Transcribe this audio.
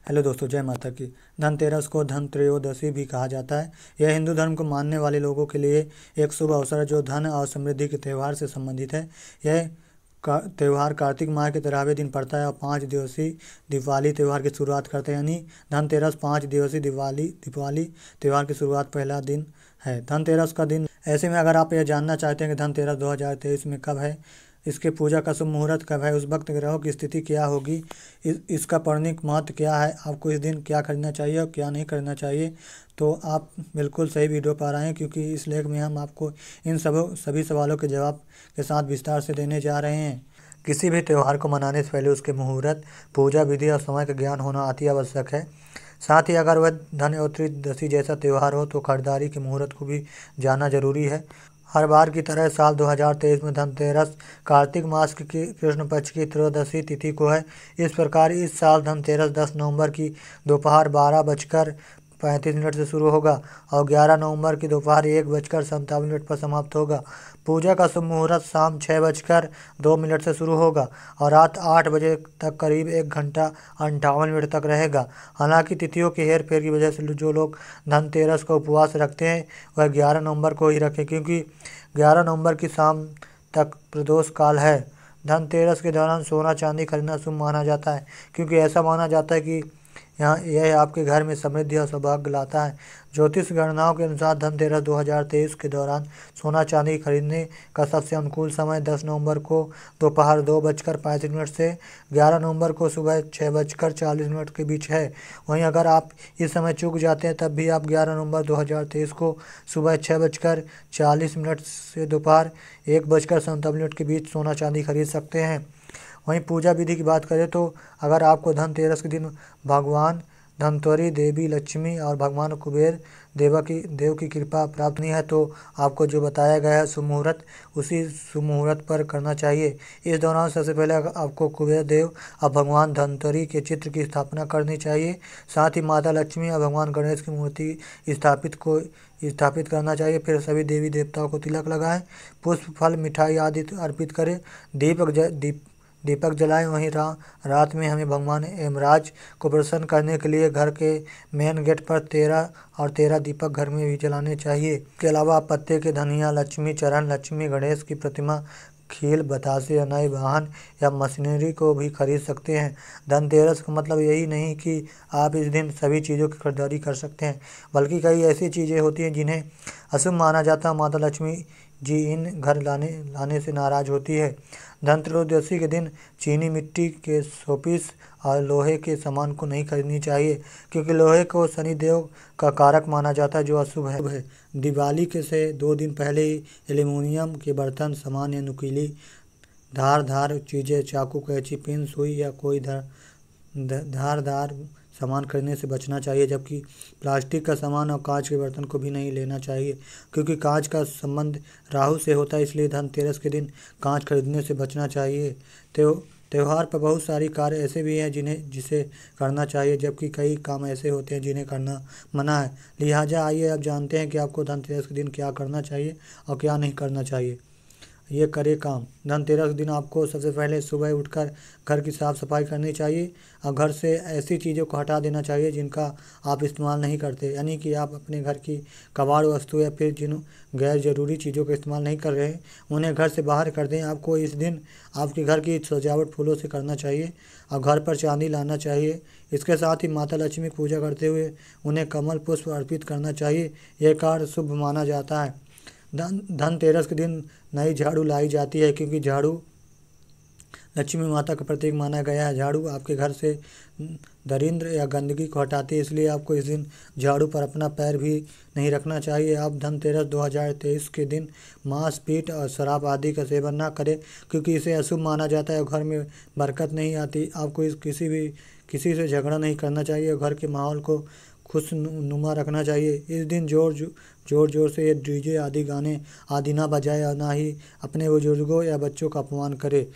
Hello दोस्तों, जय माता की। धनतेरस को धन त्रयोदशी भी कहा जाता है। यह हिंदू धर्म को मानने वाले लोगों के लिए एक शुभ अवसर है जो धन और समृद्धि के त्यौहार से संबंधित है। यह त्यौहार कार्तिक माह के 13वें दिन पड़ता है और 5 दिवसीय दिवाली त्यौहार की शुरुआत करते हैं। यानी धनतेरस 5 दिवसीय दीपावली त्यौहार की शुरुआत पहला दिन है धनतेरस का दिन। ऐसे में अगर आप यह जानना चाहते हैं कि धनतेरस 2023 में कब है, इसके पूजा का शुभ मुहूर्त कब है, उस वक्त ग्रहों की स्थिति क्या होगी, इसका पौराणिक महत्व क्या है, आपको इस दिन क्या करना चाहिए और क्या नहीं करना चाहिए, तो आप बिल्कुल सही वीडियो पर आए हैं, क्योंकि इस लेख में हम आपको इन सभी सवालों के जवाब के साथ विस्तार से देने जा रहे हैं। किसी भी त्यौहार को मनाने से पहले उसके मुहूर्त, पूजा विधि और समय का ज्ञान होना अति आवश्यक है। साथ ही अगर वह धनत्रयोदशी जैसा त्यौहार हो तो खरीदारी के मुहूर्त को भी जानना जरूरी है। हर बार की तरह साल 2023 में धनतेरस कार्तिक मास की कृष्ण पक्ष की त्रयोदशी तिथि को है। इस प्रकार इस साल धनतेरस 10 नवंबर की दोपहर 12:35 से शुरू होगा और 11 नवंबर की दोपहर 1:57 पर समाप्त होगा। पूजा का शुभ मुहूर्त शाम 6:02 से शुरू होगा और रात 8 बजे तक करीब 1 घंटा 58 मिनट तक रहेगा। हालांकि तिथियों की हेर फेर की वजह से जो लोग धनतेरस का उपवास रखते हैं वह 11 नवंबर को ही रखें, क्योंकि 11 नवंबर की शाम तक प्रदोष काल है। धनतेरस के दौरान सोना चांदी खरीदना शुभ माना जाता है, क्योंकि ऐसा माना जाता है कि यह आपके घर में समृद्धि और सौभाग्य लाता है। ज्योतिष गणनाओं के अनुसार धनतेरस 2023 के दौरान सोना चांदी खरीदने का सबसे अनुकूल समय 10 नवंबर को दोपहर 2:35 से 11 नवंबर को सुबह 6:40 के बीच है। वहीं अगर आप इस समय चूक जाते हैं तब भी आप 11 नवंबर 2023 को सुबह 6:40 से दोपहर 1:57 के बीच सोना चांदी खरीद सकते हैं। वहीं पूजा विधि की बात करें तो अगर आपको धनतेरस के दिन भगवान धनवंतरी, देवी लक्ष्मी और भगवान कुबेर देव की कृपा प्राप्त नहीं है तो आपको जो बताया गया है शुभ मुहूर्त, उसी शुभ मुहूर्त पर करना चाहिए। इस दौरान सबसे पहले आपको कुबेर देव और भगवान धनवंतरी के चित्र की स्थापना करनी चाहिए। साथ ही माता लक्ष्मी और भगवान गणेश की मूर्ति स्थापित करना चाहिए। फिर सभी देवी देवताओं को तिलक लगाएं, पुष्प, फल, मिठाई आदि अर्पित करें, दीपक जलाएं। वहीं रात में हमें भगवान यमराज को प्रसन्न करने के लिए घर के मेन गेट पर 13 दीपक घर में भी जलाने चाहिए। इसके अलावा आप पत्ते के धनिया, लक्ष्मी चरण, लक्ष्मी गणेश की प्रतिमा, खील, बतासे, नए वाहन या मशीनरी को भी खरीद सकते हैं। धनतेरस का मतलब यही नहीं कि आप इस दिन सभी चीज़ों की खरीदारी कर सकते हैं, बल्कि कई ऐसी चीज़ें होती हैं जिन्हें अशुभ माना जाता है। माता लक्ष्मी जी इन घर लाने से नाराज होती है। धनत्रयोदशी के दिन चीनी मिट्टी के शोपीस और लोहे के सामान को नहीं खरीदनी चाहिए, क्योंकि लोहे को शनि देव का कारक माना जाता है जो अशुभ है। दिवाली के से 2 दिन पहले ही एल्युमिनियम के बर्तन, सामान या नुकीली धारदार चीज़ें, चाकू, कैंची, पिन, सुई या कोई धारदार सामान खरीदने से बचना चाहिए, जबकि प्लास्टिक का सामान और कांच के बर्तन को भी नहीं लेना चाहिए, क्योंकि कांच का संबंध राहु से होता है। इसलिए धनतेरस के दिन कांच खरीदने से बचना चाहिए। त्यौहार पर बहुत सारी कार्य ऐसे भी हैं जिसे करना चाहिए, जबकि कई काम ऐसे होते हैं जिन्हें करना मना है। लिहाजा आइए अब जानते हैं कि आपको धनतेरस के दिन क्या करना चाहिए और क्या नहीं करना चाहिए। ये करे काम। धनतेरस के दिन आपको सबसे पहले सुबह उठकर घर की साफ़ सफाई करनी चाहिए और घर से ऐसी चीज़ों को हटा देना चाहिए जिनका आप इस्तेमाल नहीं करते। यानी कि आप अपने घर की कबाड़ वस्तु या फिर जिन गैर ज़रूरी चीज़ों का इस्तेमाल नहीं कर रहे हैं उन्हें घर से बाहर कर दें। आपको इस दिन आपके घर की सजावट फूलों से करना चाहिए और घर पर चांदी लाना चाहिए। इसके साथ ही माता लक्ष्मी की पूजा करते हुए उन्हें कमल पुष्प अर्पित करना चाहिए। यह कार्य शुभ माना जाता है। धनतेरस के दिन नई झाड़ू लाई जाती है, क्योंकि झाड़ू लक्ष्मी माता का प्रतीक माना गया है। झाड़ू आपके घर से दरिद्र या गंदगी को हटाती है, इसलिए आपको इस दिन झाड़ू पर अपना पैर भी नहीं रखना चाहिए। आप धनतेरस 2023 के दिन मांस, मीट और शराब आदि का सेवन ना करें, क्योंकि इसे अशुभ माना जाता है और घर में बरकत नहीं आती। आपको किसी से झगड़ा नहीं करना चाहिए और घर के माहौल को खुशनुमा रखना चाहिए। इस दिन जोर से ये डीजे आदि गाने आदि ना बजाए और ना ही अपने बुजुर्गों या बच्चों का अपमान करे।